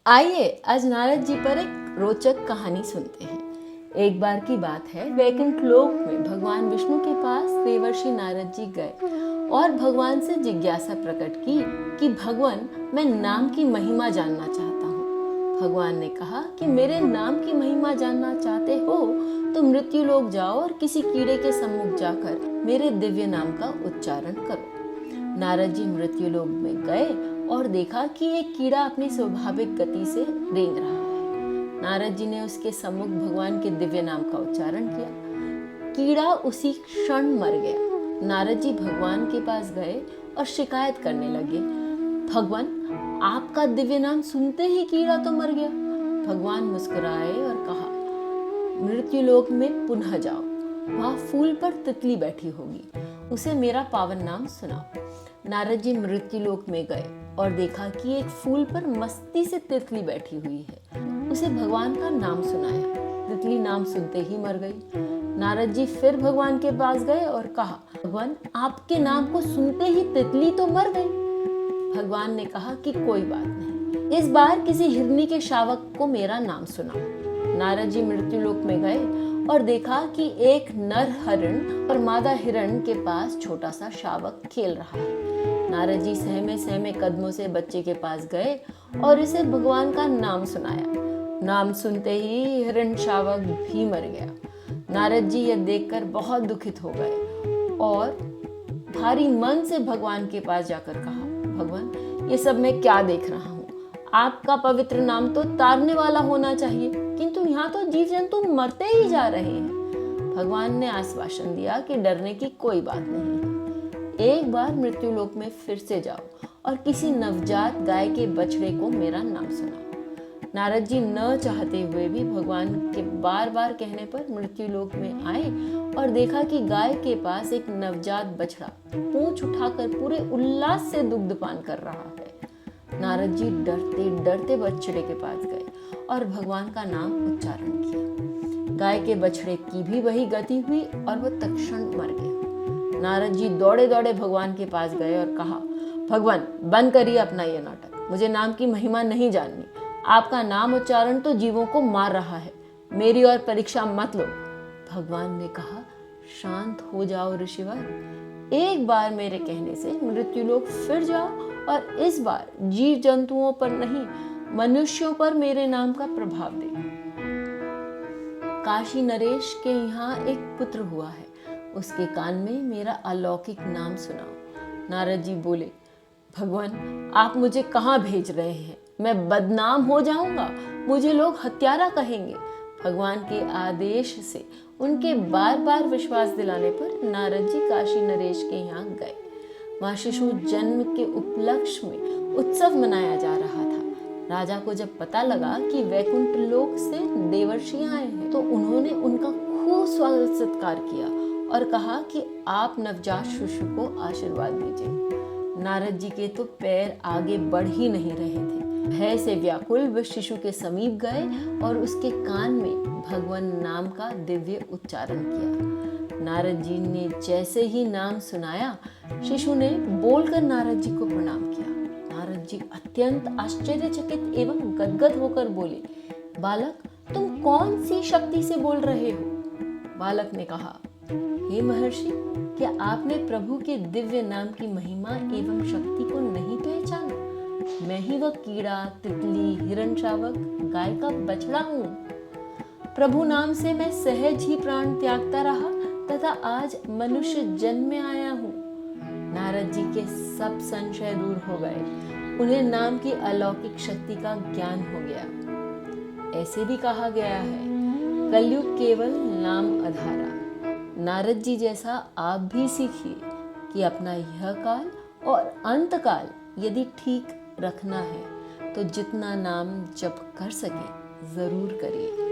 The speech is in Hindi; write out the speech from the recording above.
आइए आज नारद जी पर एक रोचक कहानी सुनते हैं। एक बार की बात है, वैकुंठ लोक में भगवान विष्णु के पास देवर्षि नारद जी गए और भगवान से जिज्ञासा प्रकट की कि भगवान, मैं नाम की महिमा जानना चाहता हूँ। भगवान ने कहा कि मेरे नाम की महिमा जानना चाहते हो तो मृत्यु लोक जाओ और किसी कीड़े के सम्मुख जाकर मेरे दिव्य नाम का उच्चारण करो। नारद जी मृत्यु लोक में गए और देखा कि एक कीड़ा अपनी स्वाभाविक गति से रेंग रहा है। नारद जी ने उसके सम्मुख भगवान के दिव्य नाम का उच्चारण किया। कीड़ा उसी क्षण मर गया। नारद जी भगवान के पास गए और शिकायत करने लगे, भगवान, आपका दिव्य नाम सुनते ही कीड़ा तो मर गया। भगवान मुस्कुराए और कहा, मृत्यु लोक में पुनः जाओ, वहां फूल पर तितली बैठी होगी, उसे मेरा पावन नाम सुनाओ। नारद जी मृत्यु लोक में गए और देखा कि एक फूल पर मस्ती से तितली बैठी हुई है। उसे भगवान का नाम सुनाया। तितली नाम सुनते ही मर गई। नारद जी फिर भगवान के पास गए और कहा, भगवान, आपके नाम को सुनते ही तितली तो मर गई। भगवान ने कहा कि कोई बात नहीं, इस बार किसी हिरनी के शावक को मेरा नाम सुनाओ। नारद जी मृत्यु लोक में गए और देखा कि एक नर हरिण और मादा हिरण के पास छोटा सा शावक खेल रहा है। नारद जी सहमे सहमे कदमों से बच्चे के पास गए और इसे भगवान का नाम सुनाया। नाम सुनते ही हिरण शावक भी मर गया। नारद जी यह देखकर बहुत दुखित हो गए और भारी मन से भगवान के पास जाकर कहा, भगवान, ये सब मैं क्या देख रहा हूँ? आपका पवित्र नाम तो तारने वाला होना चाहिए, किंतु यहाँ तो जीव जंतु मरते ही जा रहे हैं। भगवान ने आश्वासन दिया कि डरने की कोई बात नहीं है। एक बार मृत्यु लोक में फिर से जाओ और किसी नवजात गाय के बछड़े को मेरा नाम सुनाओ। नारद जी न चाहते हुए भी भगवान के बार बार कहने पर मृत्यु लोक में आए और देखा कि गाय के पास एक नवजात बछड़ा पूंछ उठाकर पूरे उल्लास से दुग्धपान कर रहा है। नारद जी डरते डरते बछड़े के पास गए और भगवान का नाम उच्चारण किया। गाय के बछड़े की भी वही गति हुई और वह तत्क्षण मर गया। नारद जी दौड़े दौड़े भगवान के पास गए और कहा, भगवान, बंद करिए अपना ये नाटक, मुझे नाम की महिमा नहीं जाननी। आपका नाम उच्चारण तो जीवों को मार रहा है, मेरी और परीक्षा मत लो। भगवान ने कहा, शांत हो जाओ ऋषिवर, एक बार मेरे कहने से मृत्यु लोक फिर जाओ और इस बार जीव जंतुओं पर नहीं, मनुष्यों पर मेरे नाम का प्रभाव देखो। काशी नरेश के यहाँ एक पुत्र हुआ है, उसके कान में मेरा अलौकिक नाम सुनाओ। नारद जी बोले, भगवान, आप मुझे कहाँ भेज रहे हैं? मैं बदनाम हो जाऊंगा, मुझे लोग हत्यारा कहेंगे। भगवान के आदेश से उनके बार बार विश्वास दिलाने पर नारद जी काशी नरेश के यहाँ गए। वहाँ शिशु जन्म के उपलक्ष्य में उत्सव मनाया जा रहा था। राजा को जब पता लगा कि वैकुंठ लोक से देवर्षि आए हैं तो उन्होंने उनका खूब स्वागत सत्कार किया और कहा कि आप नवजात शिशु को आशीर्वाद दीजिए। नारद जी के तो पैर आगे बढ़ ही नहीं रहे थे। भय से व्याकुल वे शिशु के समीप गए और उसके कान में भगवान नाम का दिव्य उच्चारण किया। नारद जी ने जैसे ही नाम सुनाया, शिशु ने बोलकर नारद जी को प्रणाम किया। नारद जी अत्यंत आश्चर्यचकित एवं गदगद होकर बोले, बालक, तुम कौन सी शक्ति से बोल रहे हो? बालक ने कहा, हे महर्षि, क्या आपने प्रभु के दिव्य नाम की महिमा एवं शक्ति को नहीं पहचाना? मैं ही वह कीड़ा, तितली, हिरण शावक, गाय का बछड़ा हूँ। प्रभु नाम से मैं सहज ही प्राण त्यागता रहा तथा आज मनुष्य जन्म में आया हूँ। नारद जी के सब संशय दूर हो गए। उन्हें नाम की अलौकिक शक्ति का ज्ञान हो गया। ऐसे भी कहा गया है, कलयुग केवल नाम आधारा। नारद जी जैसा आप भी सीखिए कि अपना यह काल और अंत काल यदि ठीक रखना है तो जितना नाम जप कर सके जरूर करिए।